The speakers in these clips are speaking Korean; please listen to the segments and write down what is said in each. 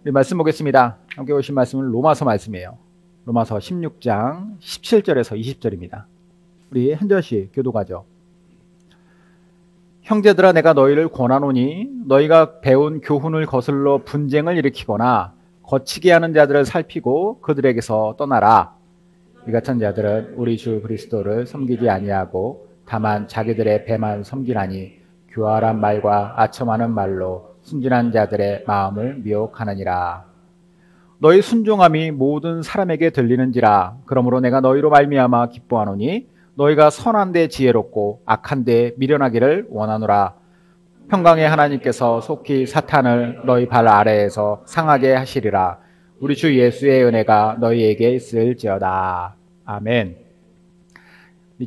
우리 말씀 보겠습니다. 함께 보신 말씀은 로마서 말씀이에요. 로마서 16장 17절에서 20절입니다. 우리 한 절씩 교독하죠. 형제들아, 내가 너희를 권하노니 너희가 배운 교훈을 거슬러 분쟁을 일으키거나 거치게 하는 자들을 살피고 그들에게서 떠나라. 이 같은 자들은 우리 주 그리스도를 섬기지 아니하고 다만 자기들의 배만 섬기나니 교활한 말과 아첨하는 말로 순진한 자들의 마음을 미혹하느니라. 너희 순종함이 모든 사람에게 들리는지라. 그러므로 내가 너희로 말미암아 기뻐하노니 너희가 선한 데 지혜롭고 악한 데 미련하기를 원하노라. 평강의 하나님께서 속히 사탄을 너희 발 아래에서 상하게 하시리라. 우리 주 예수의 은혜가 너희에게 있을지어다. 아멘.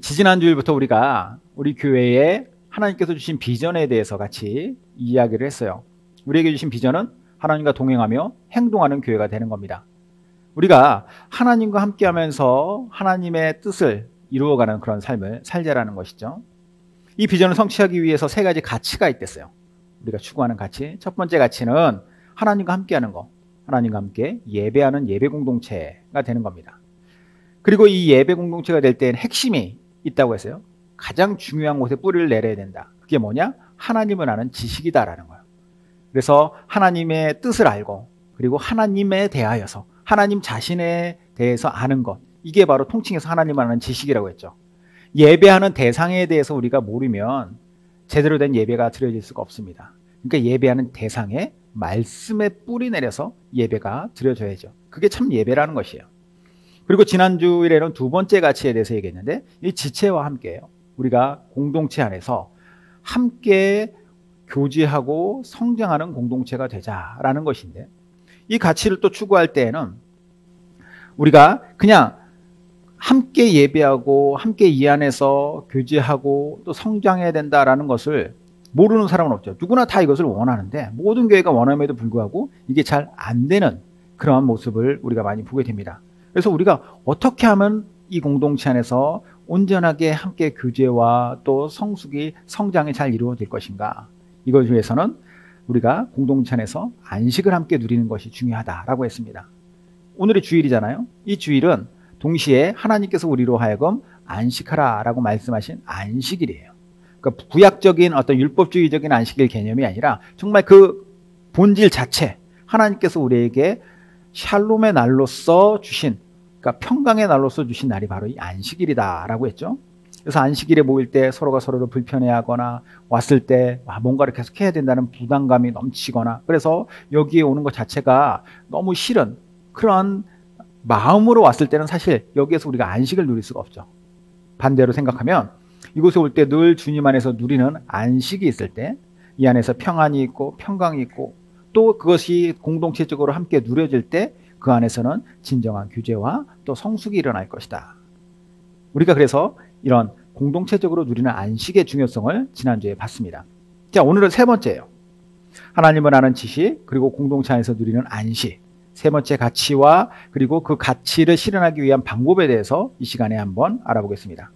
지지난주일부터 우리가 우리 교회에 하나님께서 주신 비전에 대해서 같이 이야기를 했어요. 우리에게 주신 비전은 하나님과 동행하며 행동하는 교회가 되는 겁니다. 우리가 하나님과 함께하면서 하나님의 뜻을 이루어가는 그런 삶을 살자라는 것이죠. 이 비전을 성취하기 위해서 세 가지 가치가 있댔어요. 우리가 추구하는 가치. 첫 번째 가치는 하나님과 함께하는 것. 하나님과 함께 예배하는 예배 공동체가 되는 겁니다. 그리고 이 예배 공동체가 될 때는 핵심이 있다고 했어요. 가장 중요한 곳에 뿌리를 내려야 된다. 그게 뭐냐? 하나님을 아는 지식이다라는 거예요. 그래서 하나님의 뜻을 알고 그리고 하나님에 대하여서 하나님 자신에 대해서 아는 것. 이게 바로 통칭해서 하나님을 아는 지식이라고 했죠. 예배하는 대상에 대해서 우리가 모르면 제대로 된 예배가 드려질 수가 없습니다. 그러니까 예배하는 대상에 말씀에 뿌리 내려서 예배가 드려져야죠. 그게 참 예배라는 것이에요. 그리고 지난주일에는 두 번째 가치에 대해서 얘기했는데 이 지체와 함께예요. 우리가 공동체 안에서 함께 교제하고 성장하는 공동체가 되자라는 것인데 이 가치를 또 추구할 때에는 우리가 그냥 함께 예배하고 함께 이 안에서 교제하고 또 성장해야 된다라는 것을 모르는 사람은 없죠. 누구나 다 이것을 원하는데 모든 교회가 원함에도 불구하고 이게 잘 안 되는 그러한 모습을 우리가 많이 보게 됩니다. 그래서 우리가 어떻게 하면 이 공동체 안에서 온전하게 함께 교제와 또 성숙이 성장이 잘 이루어질 것인가. 이걸 위해서는 우리가 공동체 안에서 안식을 함께 누리는 것이 중요하다라고 했습니다. 오늘이 주일이잖아요. 이 주일은 동시에 하나님께서 우리로 하여금 안식하라라고 말씀하신 안식일이에요. 그러니까 구약적인 어떤 율법주의적인 안식일 개념이 아니라 정말 그 본질 자체, 하나님께서 우리에게 샬롬의 날로서 주신, 그러니까 평강의 날로서 주신 날이 바로 이 안식일이다라고 했죠. 그래서 안식일에 모일 때 서로가 서로를 불편해하거나 왔을 때 뭔가를 계속 해야 된다는 부담감이 넘치거나 그래서 여기에 오는 것 자체가 너무 싫은 그런 마음으로 왔을 때는 사실 여기에서 우리가 안식을 누릴 수가 없죠. 반대로 생각하면 이곳에 올 때 늘 주님 안에서 누리는 안식이 있을 때 이 안에서 평안이 있고 평강이 있고 또 그것이 공동체적으로 함께 누려질 때 그 안에서는 진정한 규제와 또 성숙이 일어날 것이다. 우리가 그래서 이런 공동체적으로 누리는 안식의 중요성을 지난주에 봤습니다. 자, 오늘은 세 번째예요. 하나님을 아는 지식 그리고 공동체 안에서 누리는 안식. 세 번째 가치와 그리고 그 가치를 실현하기 위한 방법에 대해서 이 시간에 한번 알아보겠습니다.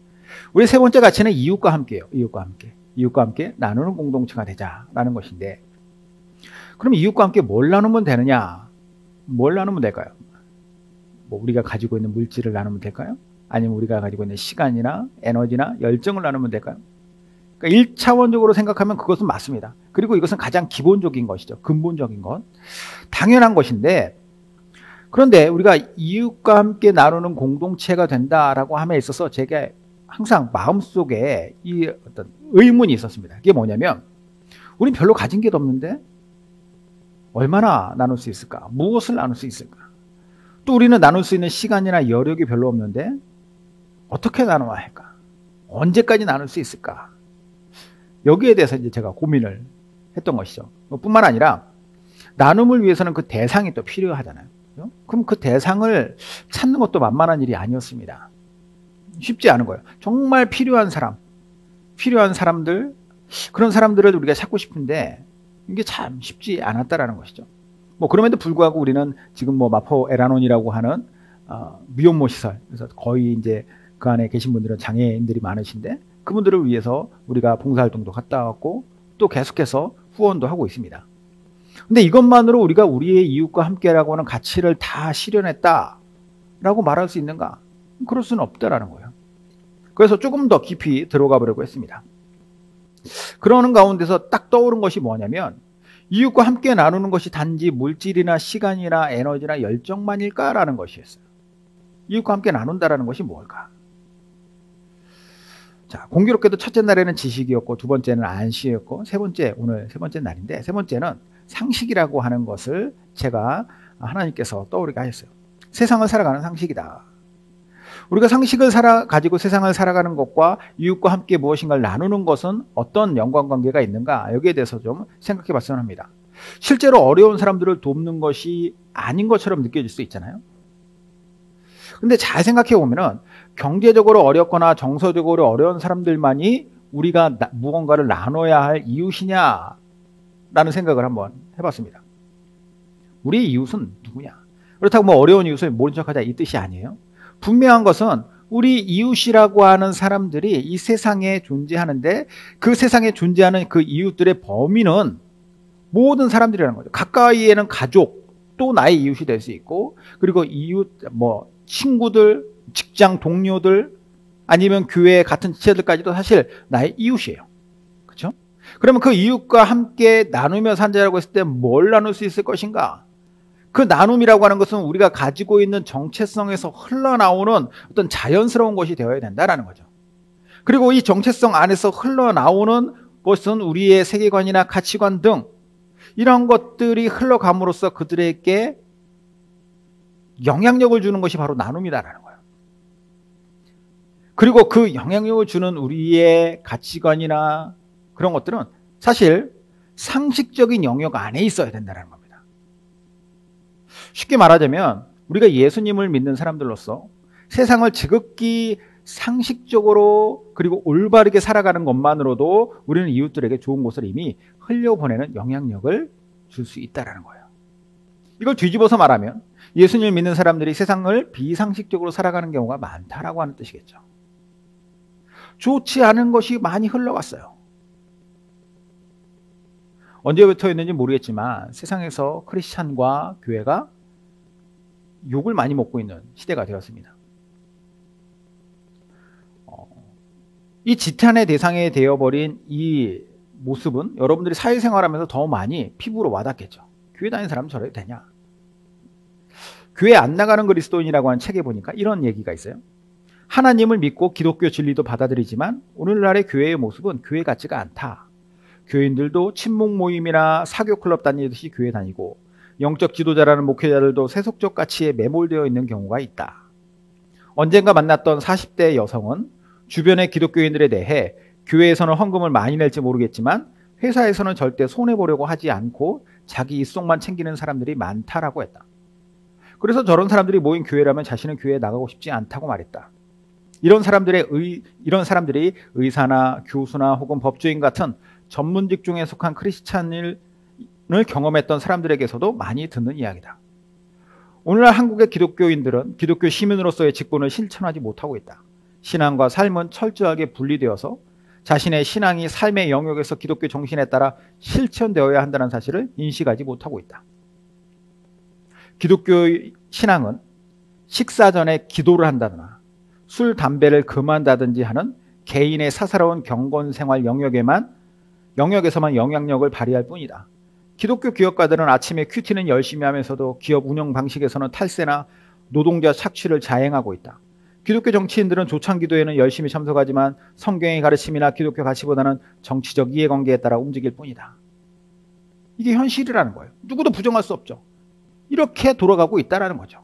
우리 세 번째 가치는 이웃과 함께예요. 이웃과 함께 나누는 공동체가 되자라는 것인데 그럼 이웃과 함께 뭘 나누면 되느냐? 뭘 나누면 될까요? 뭐 우리가 가지고 있는 물질을 나누면 될까요? 아니면 우리가 가지고 있는 시간이나 에너지나 열정을 나누면 될까요? 그러니까 1차원적으로 생각하면 그것은 맞습니다. 그리고 이것은 가장 기본적인 것이죠. 근본적인 것. 당연한 것인데 그런데 우리가 이웃과 함께 나누는 공동체가 된다라고 함에 있어서 제가 항상 마음속에 이 어떤 의문이 있었습니다. 그게 뭐냐면 우린 별로 가진 게 없는데 얼마나 나눌 수 있을까? 무엇을 나눌 수 있을까? 또 우리는 나눌 수 있는 시간이나 여력이 별로 없는데 어떻게 나눠야 할까? 언제까지 나눌 수 있을까? 여기에 대해서 이제 제가 고민을 했던 것이죠. 뿐만 아니라 나눔을 위해서는 그 대상이 또 필요하잖아요. 그럼 그 대상을 찾는 것도 만만한 일이 아니었습니다. 쉽지 않은 거예요. 정말 필요한 사람들, 그런 사람들을 우리가 찾고 싶은데 이게 참 쉽지 않았다라는 것이죠. 뭐 그럼에도 불구하고 우리는 지금 뭐 마포 에라논이라고 하는 미혼모 시설, 그래서 거의 이제 그 안에 계신 분들은 장애인들이 많으신데 그분들을 위해서 우리가 봉사활동도 갔다 왔고 또 계속해서 후원도 하고 있습니다. 근데 이것만으로 우리가 우리의 이웃과 함께라고 하는 가치를 다 실현했다라고 말할 수 있는가? 그럴 수는 없다라는 거예요. 그래서 조금 더 깊이 들어가 보려고 했습니다. 그러는 가운데서 딱 떠오른 것이 뭐냐면, 이웃과 함께 나누는 것이 단지 물질이나 시간이나 에너지나 열정만일까라는 것이었어요. 이웃과 함께 나눈다라는 것이 뭘까? 자, 공교롭게도 첫째 날에는 지식이었고, 두 번째는 안식이었고, 오늘 세 번째 날인데, 세 번째는 상식이라고 하는 것을 제가 하나님께서 떠오르게 하셨어요. 세상을 살아가는 상식이다. 우리가 상식을 가지고 세상을 살아가는 것과 이웃과 함께 무엇인가를 나누는 것은 어떤 연관관계가 있는가, 여기에 대해서 좀 생각해 봤으면 합니다. 실제로 어려운 사람들을 돕는 것이 아닌 것처럼 느껴질 수 있잖아요. 근데 잘 생각해 보면은 경제적으로 어렵거나 정서적으로 어려운 사람들만이 우리가 무언가를 나눠야 할 이웃이냐 라는 생각을 한번 해봤습니다. 우리의 이웃은 누구냐? 그렇다고 뭐 어려운 이웃을 모른 척하자 이 뜻이 아니에요. 분명한 것은 우리 이웃이라고 하는 사람들이 이 세상에 존재하는데, 그 세상에 존재하는 그 이웃들의 범위는 모든 사람들이라는 거죠. 가까이에는 가족, 또 나의 이웃이 될 수 있고, 그리고 이웃, 친구들, 직장 동료들, 아니면 교회 같은 지체들까지도 사실 나의 이웃이에요. 그렇죠? 그러면 그 이웃과 함께 나누며 산다라고 했을 때 뭘 나눌 수 있을 것인가? 그 나눔이라고 하는 것은 우리가 가지고 있는 정체성에서 흘러나오는 어떤 자연스러운 것이 되어야 된다라는 거죠. 그리고 이 정체성 안에서 흘러나오는 것은 우리의 세계관이나 가치관 등 이런 것들이 흘러감으로써 그들에게 영향력을 주는 것이 바로 나눔이다라는 거예요. 그리고 그 영향력을 주는 우리의 가치관이나 그런 것들은 사실 상식적인 영역 안에 있어야 된다는 겁니다. 쉽게 말하자면 우리가 예수님을 믿는 사람들로서 세상을 지극히 상식적으로 그리고 올바르게 살아가는 것만으로도 우리는 이웃들에게 좋은 것을 이미 흘려보내는 영향력을 줄 수 있다는 거예요. 이걸 뒤집어서 말하면 예수님을 믿는 사람들이 세상을 비상식적으로 살아가는 경우가 많다라고 하는 뜻이겠죠. 좋지 않은 것이 많이 흘러갔어요. 언제부터였는지 모르겠지만 세상에서 크리스찬과 교회가 욕을 많이 먹고 있는 시대가 되었습니다. 이 지탄의 대상이 되어버린 이 모습은 여러분들이 사회생활하면서 더 많이 피부로 와닿겠죠. 교회 다니는 사람은 저래도 되냐? 교회 안 나가는 그리스도인이라고 하는 책에 보니까 이런 얘기가 있어요. 하나님을 믿고 기독교 진리도 받아들이지만 오늘날의 교회의 모습은 교회 같지가 않다. 교인들도 친목 모임이나 사교 클럽 다니듯이 교회 다니고 영적 지도자라는 목회자들도 세속적 가치에 매몰되어 있는 경우가 있다. 언젠가 만났던 40대 여성은 주변의 기독교인들에 대해 교회에서는 헌금을 많이 낼지 모르겠지만 회사에서는 절대 손해보려고 하지 않고 자기 입속만 챙기는 사람들이 많다라고 했다. 그래서 저런 사람들이 모인 교회라면 자신은 교회에 나가고 싶지 않다고 말했다. 이런 사람들이 의사나 교수나 혹은 법조인 같은 전문 직종에 속한 크리스찬을 경험했던 사람들에게서도 많이 듣는 이야기다. 오늘날 한국의 기독교인들은 기독교 시민으로서의 직분을 실천하지 못하고 있다. 신앙과 삶은 철저하게 분리되어서 자신의 신앙이 삶의 영역에서 기독교 정신에 따라 실천되어야 한다는 사실을 인식하지 못하고 있다. 기독교 신앙은 식사 전에 기도를 한다거나 술, 담배를 금한다든지 하는 개인의 사사로운 경건 생활 영역에서만 영향력을 발휘할 뿐이다. 기독교 기업가들은 아침에 큐티는 열심히 하면서도 기업 운영 방식에서는 탈세나 노동자 착취를 자행하고 있다. 기독교 정치인들은 조창 기도에는 열심히 참석하지만 성경의 가르침이나 기독교 가치보다는 정치적 이해관계에 따라 움직일 뿐이다. 이게 현실이라는 거예요. 누구도 부정할 수 없죠. 이렇게 돌아가고 있다는 거죠.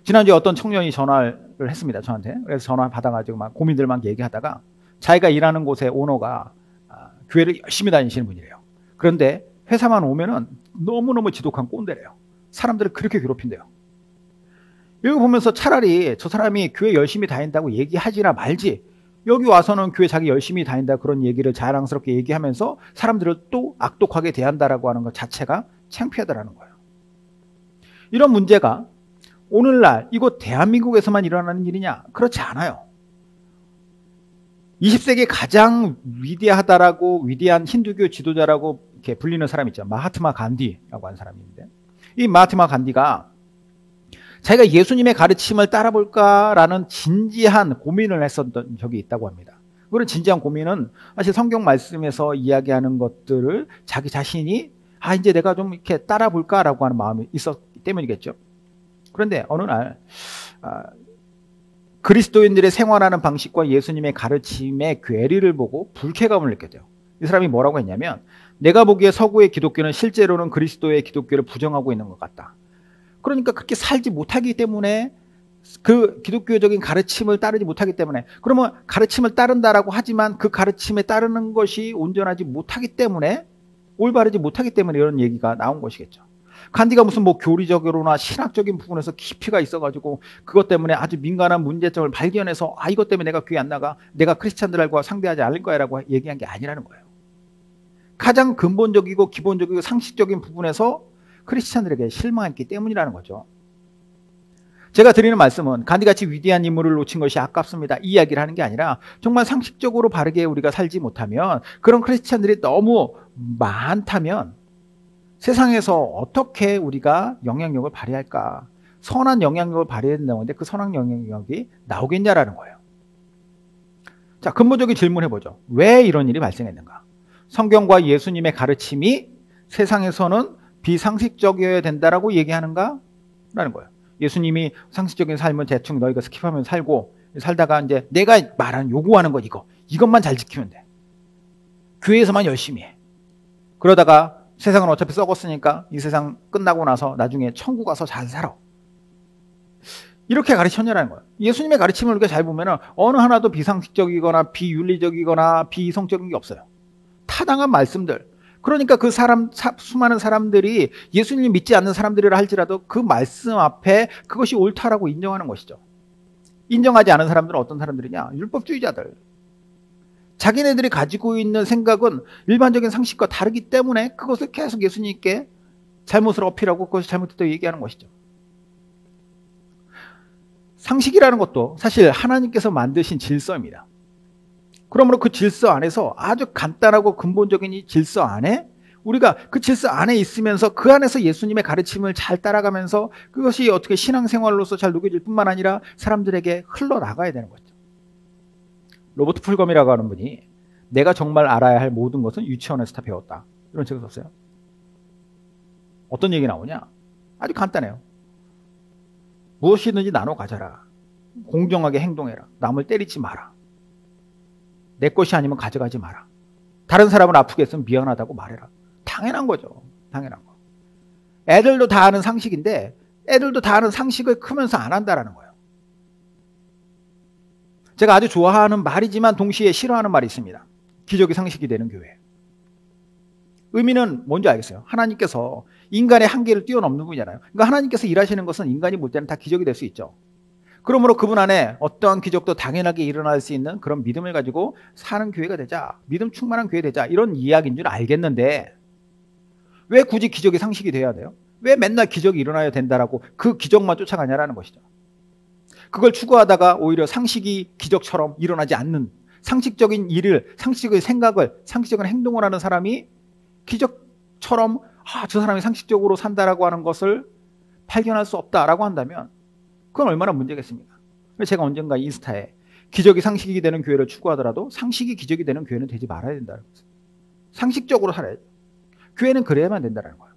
지난주에 어떤 청년이 전화를 했습니다. 저한테. 그래서 전화 받아가지고 막 고민들만 얘기하다가 자기가 일하는 곳의 오너가 교회를 열심히 다니시는 분이래요. 그런데 회사만 오면은 너무너무 지독한 꼰대래요. 사람들을 그렇게 괴롭힌대요. 여기 보면서 차라리 저 사람이 교회 열심히 다닌다고 얘기하지나 말지, 여기 와서는 교회 자기 열심히 다닌다 그런 얘기를 자랑스럽게 얘기하면서 사람들을 또 악독하게 대한다라고 하는 것 자체가 창피하다라는 거예요. 이런 문제가 오늘날 이곳 대한민국에서만 일어나는 일이냐? 그렇지 않아요. 20세기 가장 위대한 힌두교 지도자라고 이렇게 불리는 사람이 있죠. 마하트마 간디라고 하는 사람이 있는데, 이 마하트마 간디가 자기가 예수님의 가르침을 따라볼까라는 진지한 고민을 했었던 적이 있다고 합니다. 그런 진지한 고민은 사실 성경 말씀에서 이야기하는 것들을 자기 자신이 이제 내가 좀 이렇게 따라볼까라고 하는 마음이 있었기 때문이겠죠. 그런데 어느 날 그리스도인들의 생활하는 방식과 예수님의 가르침의 괴리를 보고 불쾌감을 느껴요. 이 사람이 뭐라고 했냐면, 내가 보기에 서구의 기독교는 실제로는 그리스도의 기독교를 부정하고 있는 것 같다. 그러니까 그렇게 살지 못하기 때문에, 그 기독교적인 가르침을 따르지 못하기 때문에, 그러면 가르침을 따른다라고 하지만 그 가르침에 따르는 것이 온전하지 못하기 때문에, 올바르지 못하기 때문에 이런 얘기가 나온 것이겠죠. 간디가 무슨 교리적으로나 신학적인 부분에서 깊이가 있어가지고 그것 때문에 아주 민감한 문제점을 발견해서 이것 때문에 내가 교회 안 나가, 내가 크리스찬들과 상대하지 않을 거야라고 얘기한 게 아니라는 거예요. 가장 근본적이고 기본적이고 상식적인 부분에서 크리스찬들에게 실망했기 때문이라는 거죠. 제가 드리는 말씀은 간디같이 위대한 인물을 놓친 것이 아깝습니다, 이 이야기를 하는 게 아니라, 정말 상식적으로 바르게 우리가 살지 못하면, 그런 크리스찬들이 너무 많다면 세상에서 어떻게 우리가 영향력을 발휘할까? 선한 영향력을 발휘해야 된다고 하는데 그 선한 영향력이 나오겠냐라는 거예요. 자, 근본적인 질문해보죠. 왜 이런 일이 발생했는가? 성경과 예수님의 가르침이 세상에서는 비상식적이어야 된다라고 얘기하는가? 라는 거예요. 예수님이 상식적인 삶은 대충 너희가 스킵하면 살고, 살다가 이제 내가 말하는 요구하는 것 이것만 잘 지키면 돼. 교회에서만 열심히 해. 그러다가 세상은 어차피 썩었으니까 이 세상 끝나고 나서 나중에 천국 가서 잘 살아. 이렇게 가르쳤냐는 거예요. 예수님의 가르침을 우리가 잘 보면 어느 하나도 비상식적이거나 비윤리적이거나 비이성적인 게 없어요. 타당한 말씀들. 그러니까 그 수많은 사람들이 예수님 믿지 않는 사람들이라 할지라도 그 말씀 앞에 그것이 옳다라고 인정하는 것이죠. 인정하지 않은 사람들은 어떤 사람들이냐? 율법주의자들. 자기네들이 가지고 있는 생각은 일반적인 상식과 다르기 때문에 그것을 계속 예수님께 잘못을 어필하고 그것이 잘못됐다고 얘기하는 것이죠. 상식이라는 것도 사실 하나님께서 만드신 질서입니다. 그러므로 그 질서 안에서 아주 간단하고 근본적인 이 질서 안에, 우리가 그 질서 안에 있으면서 그 안에서 예수님의 가르침을 잘 따라가면서 그것이 어떻게 신앙생활로서 잘 녹여질 뿐만 아니라 사람들에게 흘러나가야 되는 거죠. 로버트 풀검이라고 하는 분이 내가 정말 알아야 할 모든 것은 유치원에서 다 배웠다, 이런 책을 썼어요. 어떤 얘기 나오냐? 아주 간단해요. 무엇이든지 나눠 가져라. 공정하게 행동해라. 남을 때리지 마라. 내 것이 아니면 가져가지 마라. 다른 사람을 아프게 했으면 미안하다고 말해라. 당연한 거죠. 당연한 거. 애들도 다 아는 상식인데 애들도 다 아는 상식을 크면서 안 한다라는 거예요. 제가 아주 좋아하는 말이지만 동시에 싫어하는 말이 있습니다. 기적이 상식이 되는 교회. 의미는 뭔지 알겠어요. 하나님께서 인간의 한계를 뛰어넘는 분이잖아요. 그러니까 하나님께서 일하시는 것은 인간이 볼 때는 다 기적이 될 수 있죠. 그러므로 그분 안에 어떠한 기적도 당연하게 일어날 수 있는 그런 믿음을 가지고 사는 교회가 되자, 믿음 충만한 교회 되자, 이런 이야기인 줄 알겠는데 왜 굳이 기적이 상식이 돼야 돼요? 왜 맨날 기적이 일어나야 된다라고 그 기적만 쫓아가냐라는 것이죠. 그걸 추구하다가 오히려 상식이 기적처럼 일어나지 않는, 상식적인 일을, 상식적인 생각을, 상식적인 행동을 하는 사람이 기적처럼 저 사람이 상식적으로 산다라고 하는 것을 발견할 수 없다라고 한다면 그건 얼마나 문제겠습니까? 제가 언젠가 인스타에 기적이 상식이 되는 교회를 추구하더라도 상식이 기적이 되는 교회는 되지 말아야 된다는 거죠. 상식적으로 살아야죠. 교회는 그래야만 된다는 거예요.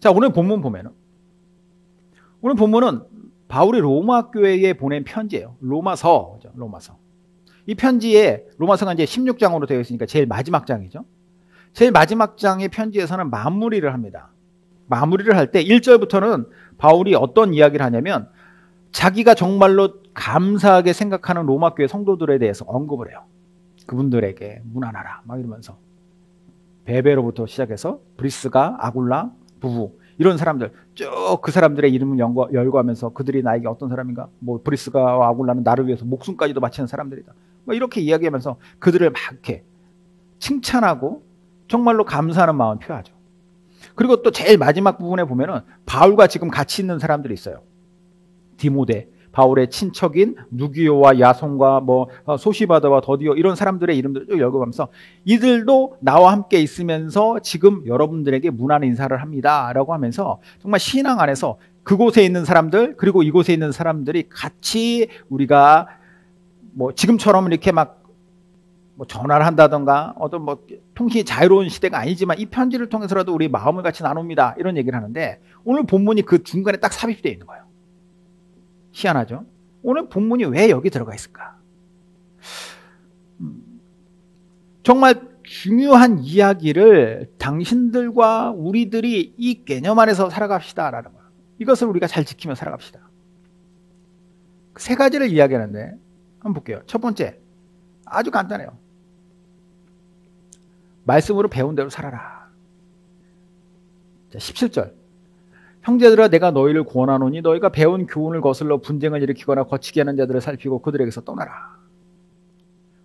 자, 오늘 본문 보면은, 오늘 본문은 바울이 로마 교회에 보낸 편지예요. 로마서죠. 로마서. 이 편지에, 로마서가 이제 16장으로 되어 있으니까 제일 마지막 장이죠. 제일 마지막 장의 편지에서는 마무리를 합니다. 마무리를 할 때 1절부터는 바울이 어떤 이야기를 하냐면 자기가 정말로 감사하게 생각하는 로마 교회 성도들에 대해서 언급을 해요. 그분들에게 문안하라 막 이러면서, 베베로부터 시작해서 브리스가, 아굴라 부부, 이런 사람들 쭉 그 사람들의 이름을 열거하면서 그들이 나에게 어떤 사람인가, 뭐 브리스가, 아굴라는 나를 위해서 목숨까지도 바치는 사람들이다, 뭐 이렇게 이야기하면서 그들을 막 이렇게 칭찬하고 정말로 감사하는 마음을 표하죠. 그리고 또 제일 마지막 부분에 보면은 바울과 지금 같이 있는 사람들이 있어요. 디모데, 바울의 친척인 누기오와 야손과 소시바더와 더디오 이런 사람들의 이름들을 쭉 읽어가면서 이들도 나와 함께 있으면서 지금 여러분들에게 문안 인사를 합니다 라고 하면서 정말 신앙 안에서 그곳에 있는 사람들 그리고 이곳에 있는 사람들이 같이 우리가 지금처럼 이렇게 전화를 한다던가 어떤 통신이 자유로운 시대가 아니지만 이 편지를 통해서라도 우리 마음을 같이 나눕니다 이런 얘기를 하는데 오늘 본문이 그 중간에 딱 삽입되어 있는 거예요. 희한하죠? 오늘 본문이 왜 여기 들어가 있을까? 정말 중요한 이야기를 당신들과 우리들이 이 개념 안에서 살아갑시다라는 거예요. 이것을 우리가 잘 지키며 살아갑시다. 세 가지를 이야기하는데 한번 볼게요. 첫 번째, 아주 간단해요. 말씀으로 배운 대로 살아라. 자, 17절. 형제들아 내가 너희를 권하노니 너희가 배운 교훈을 거슬러 분쟁을 일으키거나 거치게 하는 자들을 살피고 그들에게서 떠나라.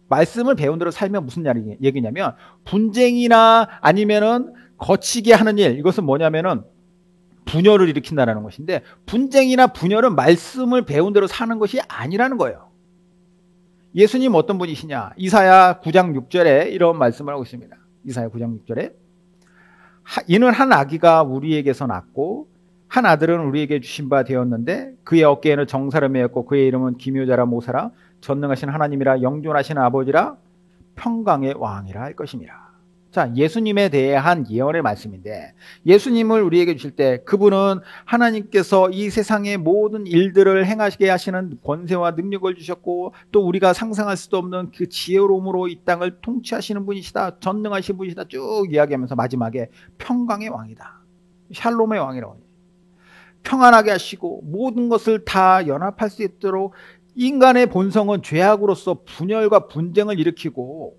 말씀을 배운 대로 살면 무슨 얘기냐면 분쟁이나 아니면은 거치게 하는 일, 이것은 뭐냐면은 분열을 일으킨다는 것인데 분쟁이나 분열은 말씀을 배운 대로 사는 것이 아니라는 거예요. 예수님 어떤 분이시냐? 이사야 9장 6절에 이런 말씀을 하고 있습니다. 이사야 9장 6절에 이는 한 아기가 우리에게서 낳고 한 아들은 우리에게 주신 바 되었는데 그의 어깨에는 정사를 메었고 그의 이름은 기묘자라 모사라 전능하신 하나님이라 영존하신 아버지라 평강의 왕이라 할 것임이라. 자, 예수님에 대한 예언의 말씀인데 예수님을 우리에게 주실 때 그분은 하나님께서 이 세상의 모든 일들을 행하시게 하시는 권세와 능력을 주셨고 또 우리가 상상할 수도 없는 그 지혜로움으로 이 땅을 통치하시는 분이시다. 전능하신 분이시다. 쭉 이야기하면서 마지막에 평강의 왕이다. 샬롬의 왕이라고 해요. 평안하게 하시고 모든 것을 다 연합할 수 있도록 인간의 본성은 죄악으로서 분열과 분쟁을 일으키고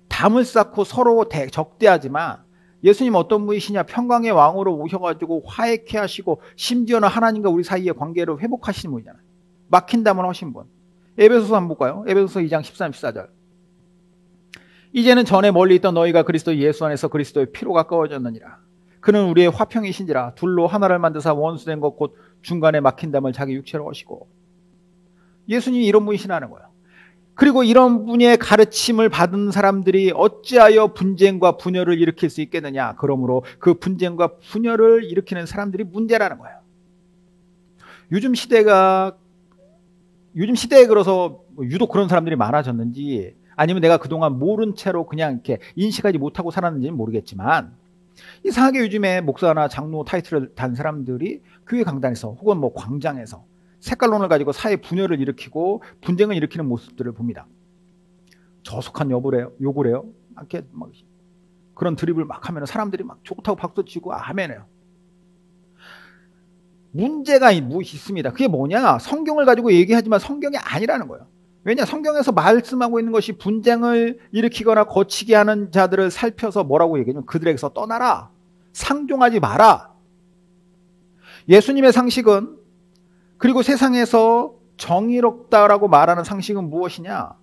담을 쌓고 서로 적대하지만 예수님 어떤 분이시냐? 평강의 왕으로 오셔가지고 화해케 하시고 심지어는 하나님과 우리 사이의 관계를 회복하시는 분이잖아요. 막힌 담을 하신 분. 에베소서 한번 볼까요? 에베소서 2장 13, 14절. 이제는 전에 멀리 있던 너희가 그리스도 예수 안에서 그리스도의 피로 가까워졌느니라. 그는 우리의 화평이신지라 둘로 하나를 만드사 원수된 것 곧 중간에 막힌 담을 자기 육체로 하시고. 예수님이 이런 분이시라는 거예요. 그리고 이런 분의 가르침을 받은 사람들이 어찌하여 분쟁과 분열을 일으킬 수 있겠느냐. 그러므로 그 분쟁과 분열을 일으키는 사람들이 문제라는 거예요. 요즘 시대에 그래서 유독 그런 사람들이 많아졌는지 아니면 내가 그동안 모른 채로 그냥 이렇게 인식하지 못하고 살았는지는 모르겠지만 이상하게 요즘에 목사나 장로 타이틀을 단 사람들이 교회 강단에서 혹은 광장에서 색깔론을 가지고 사회 분열을 일으키고 분쟁을 일으키는 모습들을 봅니다. 저속한 욕을 해요. 이렇게 그런 드립을 막 하면 사람들이 막 좋다고 박수치고 아멘해요. 문제가 있습니다. 그게 뭐냐? 성경을 가지고 얘기하지만 성경이 아니라는 거예요. 왜냐? 성경에서 말씀하고 있는 것이 분쟁을 일으키거나 거치게 하는 자들을 살펴서 뭐라고 얘기하냐면 그들에게서 떠나라. 상종하지 마라. 예수님의 상식은 그리고 세상에서 정의롭다라고 말하는 상식은 무엇이냐?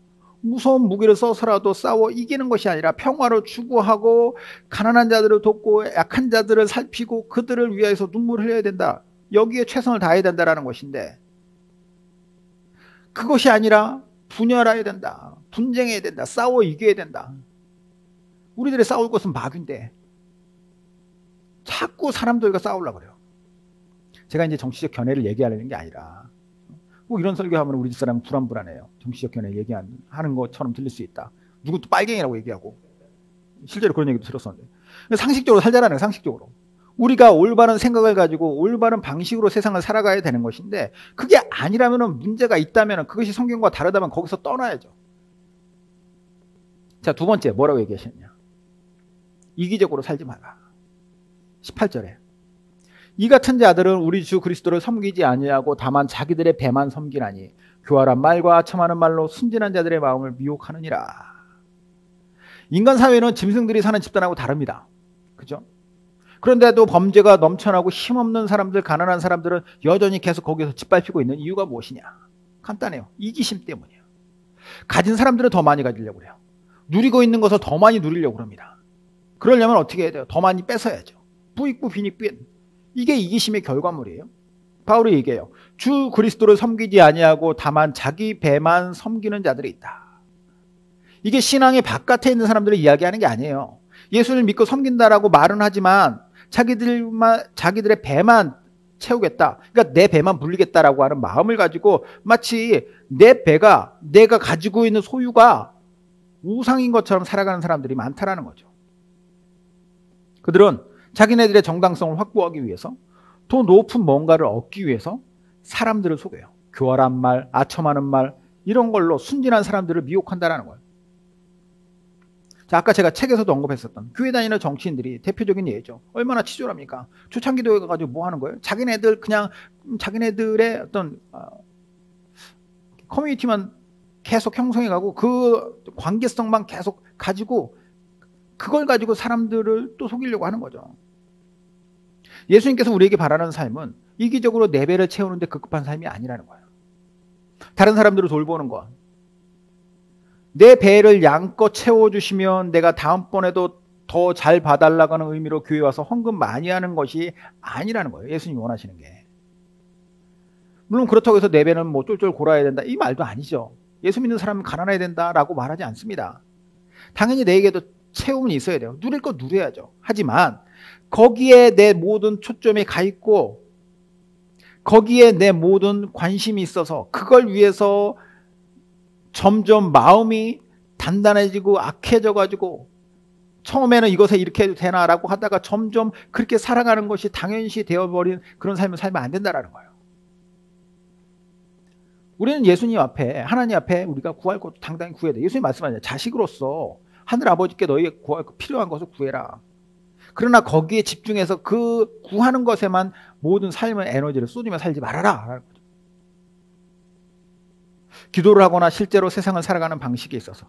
무서운 무기를 써서라도 싸워 이기는 것이 아니라 평화를 추구하고 가난한 자들을 돕고 약한 자들을 살피고 그들을 위해서 눈물을 흘려야 된다. 여기에 최선을 다해야 된다라는 것인데 그것이 아니라 분열해야 된다. 분쟁해야 된다. 싸워 이겨야 된다. 우리들이 싸울 것은 마귀인데 자꾸 사람들과 싸우려고 그래요. 제가 이제 정치적 견해를 얘기하려는 게 아니라 이런 설교하면 우리 집사람은 불안해요. 정치적 견해 얘기하는 것처럼 들릴 수 있다. 누구 또 빨갱이라고 얘기하고 실제로 그런 얘기도 들었었는데 상식적으로 살자라는 거예요. 상식적으로. 우리가 올바른 생각을 가지고 올바른 방식으로 세상을 살아가야 되는 것인데 그게 아니라면 문제가 있다면 그것이 성경과 다르다면 거기서 떠나야죠. 자, 두 번째 뭐라고 얘기하셨냐? 이기적으로 살지 마라. 18절에 이 같은 자들은 우리 주 그리스도를 섬기지 아니하고 다만 자기들의 배만 섬기나니 교활한 말과 참하는 말로 순진한 자들의 마음을 미혹하느니라. 인간 사회는 짐승들이 사는 집단하고 다릅니다. 그죠? 그런데도 범죄가 넘쳐나고 힘없는 사람들, 가난한 사람들은 여전히 계속 거기서 짓밟히고 있는 이유가 무엇이냐? 간단해요. 이기심 때문이에요. 가진 사람들은 더 많이 가지려고 그래요. 누리고 있는 것을 더 많이 누리려고 합니다. 그러려면 어떻게 해야 돼요? 더 많이 뺏어야죠. 부익부 빈익빈. 이게 이기심의 결과물이에요. 바울이 얘기해요. 주 그리스도를 섬기지 아니하고 다만 자기 배만 섬기는 자들이 있다. 이게 신앙의 바깥에 있는 사람들을 이야기하는 게 아니에요. 예수를 믿고 섬긴다라고 말은 하지만 자기들의 배만 채우겠다. 그러니까 내 배만 불리겠다라고 하는 마음을 가지고 마치 내 배가 내가 가지고 있는 소유가 우상인 것처럼 살아가는 사람들이 많다라는 거죠. 그들은 자기네들의 정당성을 확보하기 위해서 더 높은 뭔가를 얻기 위해서 사람들을 속여요. 교활한 말, 아첨하는 말 이런 걸로 순진한 사람들을 미혹한다라는 거예요. 자, 아까 제가 책에서도 언급했었던 교회 다니는 정치인들이 대표적인 예죠. 얼마나 치졸합니까? 초창기도에 가가지고 뭐 하는 거예요? 자기네들 그냥 자기네들의 어떤 커뮤니티만 계속 형성해가고 그 관계성만 계속 가지고 그걸 가지고 사람들을 또 속이려고 하는 거죠. 예수님께서 우리에게 바라는 삶은 이기적으로 내 배를 채우는데 급급한 삶이 아니라는 거예요. 다른 사람들을 돌보는 것, 내 배를 양껏 채워주시면 내가 다음번에도 더 잘 봐달라고 하는 의미로 교회 와서 헌금 많이 하는 것이 아니라는 거예요. 예수님이 원하시는 게. 물론 그렇다고 해서 내 배는 뭐 쫄쫄 골아야 된다 이 말도 아니죠. 예수 믿는 사람은 가난해야 된다라고 말하지 않습니다. 당연히 내게도 채움은 있어야 돼요. 누릴 거 누려야죠. 하지만 거기에 내 모든 초점이 가 있고 거기에 내 모든 관심이 있어서 그걸 위해서 점점 마음이 단단해지고 악해져 가지고 처음에는 이것에 이렇게 해도 되나라고 하다가 점점 그렇게 살아가는 것이 당연시 되어버린 그런 삶을 살면 안 된다라는 거예요. 우리는 예수님 앞에 하나님 앞에 우리가 구할 것도 당당히 구해야 돼. 예수님 말씀하잖아요. 자식으로서 하늘 아버지께 너희에게 구할 필요한 것을 구해라. 그러나 거기에 집중해서 그 구하는 것에만 모든 삶의 에너지를 쏟으며 살지 말아라. 기도를 하거나 실제로 세상을 살아가는 방식에 있어서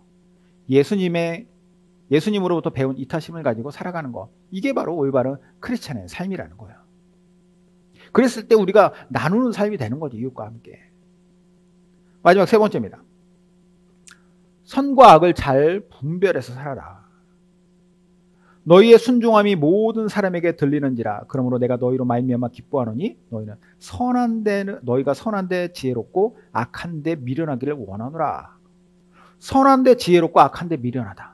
예수님으로부터 배운 이타심을 가지고 살아가는 것. 이게 바로 올바른 크리스찬의 삶이라는 거예요. 그랬을 때 우리가 나누는 삶이 되는 거죠. 이웃과 함께. 마지막 세 번째입니다. 선과 악을 잘 분별해서 살아라. 너희의 순종함이 모든 사람에게 들리는지라. 그러므로 내가 너희로 말미암아 기뻐하노니 너희가 선한 데 지혜롭고 악한 데 미련하기를 원하노라. 선한 데 지혜롭고 악한 데 미련하다.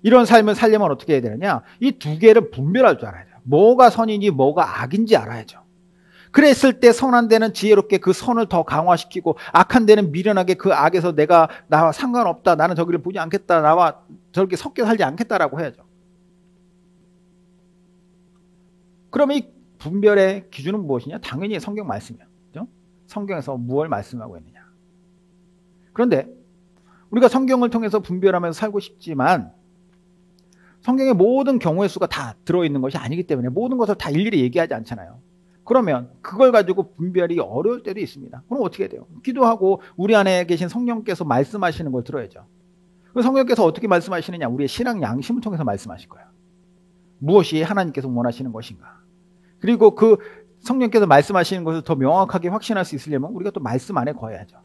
이런 삶을 살려면 어떻게 해야 되느냐? 이 두 개를 분별할 줄 알아야 돼요. 뭐가 선인지 뭐가 악인지 알아야죠. 그랬을 때 선한 데는 지혜롭게 그 선을 더 강화시키고 악한 데는 미련하게 그 악에서 나와 상관없다. 나는 저기를 보지 않겠다. 나와 저렇게 섞여 살지 않겠다라고 해야죠. 그러면 이 분별의 기준은 무엇이냐? 당연히 성경 말씀이에요. 그렇죠? 성경에서 무엇을 말씀하고 있느냐? 그런데 우리가 성경을 통해서 분별하면서 살고 싶지만 성경의 모든 경우의 수가 다 들어있는 것이 아니기 때문에 모든 것을 다 일일이 얘기하지 않잖아요. 그러면 그걸 가지고 분별이 어려울 때도 있습니다. 그럼 어떻게 해야 돼요? 기도하고 우리 안에 계신 성령께서 말씀하시는 걸 들어야죠. 성령께서 어떻게 말씀하시느냐? 우리의 신앙 양심을 통해서 말씀하실 거예요. 무엇이 하나님께서 원하시는 것인가? 그리고 그 성령께서 말씀하시는 것을 더 명확하게 확신할 수 있으려면 우리가 또 말씀 안에 거해야죠.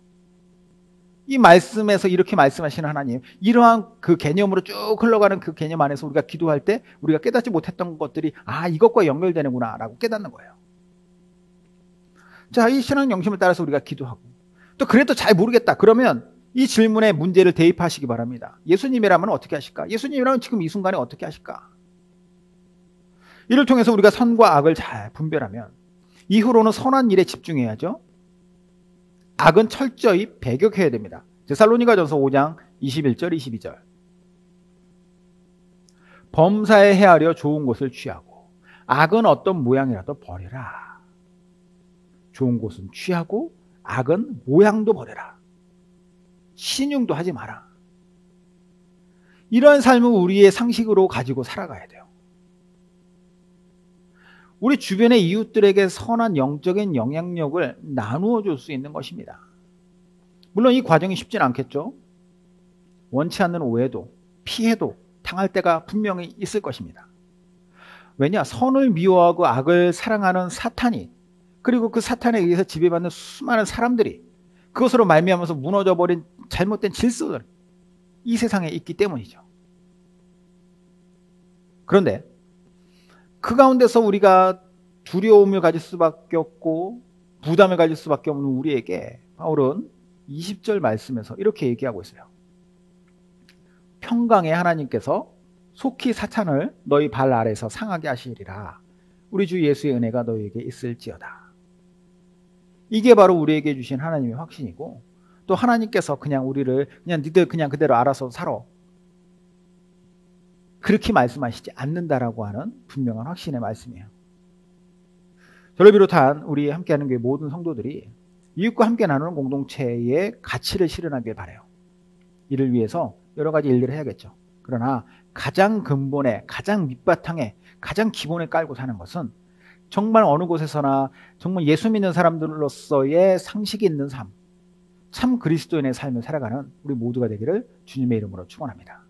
이 말씀에서 이렇게 말씀하시는 하나님, 이러한 그 개념으로 쭉 흘러가는 그 개념 안에서 우리가 기도할 때 우리가 깨닫지 못했던 것들이 이것과 연결되는구나 라고 깨닫는 거예요. 자, 이 신앙 영심을 따라서 우리가 기도하고 또 그래도 잘 모르겠다. 그러면 이 질문에 문제를 대입하시기 바랍니다. 예수님이라면 어떻게 하실까? 예수님이라면 지금 이 순간에 어떻게 하실까? 이를 통해서 우리가 선과 악을 잘 분별하면 이후로는 선한 일에 집중해야죠. 악은 철저히 배격해야 됩니다. 데살로니가전서 5장 21절 22절. 범사에 헤아려 좋은 것을 취하고 악은 어떤 모양이라도 버려라. 좋은 것은 취하고 악은 모양도 버려라. 신용도 하지 마라. 이런 삶을 우리의 상식으로 가지고 살아가야 돼요. 우리 주변의 이웃들에게 선한 영적인 영향력을 나누어 줄 수 있는 것입니다. 물론 이 과정이 쉽진 않겠죠. 원치 않는 오해도 피해도 당할 때가 분명히 있을 것입니다. 왜냐? 선을 미워하고 악을 사랑하는 사탄이, 그리고 그 사탄에 의해서 지배받는 수많은 사람들이 그것으로 말미암아서 무너져버린 잘못된 질서들, 이 세상에 있기 때문이죠. 그런데 그 가운데서 우리가 두려움을 가질 수밖에 없고 부담을 가질 수밖에 없는 우리에게 바울은 20절 말씀에서 이렇게 얘기하고 있어요. 평강의 하나님께서 속히 사탄을 너희 발 아래서 상하게 하시리라. 우리 주 예수의 은혜가 너희에게 있을지어다. 이게 바로 우리에게 주신 하나님의 확신이고, 또 하나님께서 그냥 우리를 그냥 니들 그냥 그대로 알아서 살아, 그렇게 말씀하시지 않는다라고 하는 분명한 확신의 말씀이에요. 저를 비롯한 우리 함께하는 교회 모든 성도들이 이웃과 함께 나누는 공동체의 가치를 실현하길 바라요. 이를 위해서 여러 가지 일들을 해야겠죠. 그러나 가장 근본에, 가장 밑바탕에, 가장 기본에 깔고 사는 것은 정말 어느 곳에서나 정말 예수 믿는 사람들로서의 상식이 있는 삶, 참 그리스도인의 삶을 살아가는 우리 모두가 되기를 주님의 이름으로 축원합니다.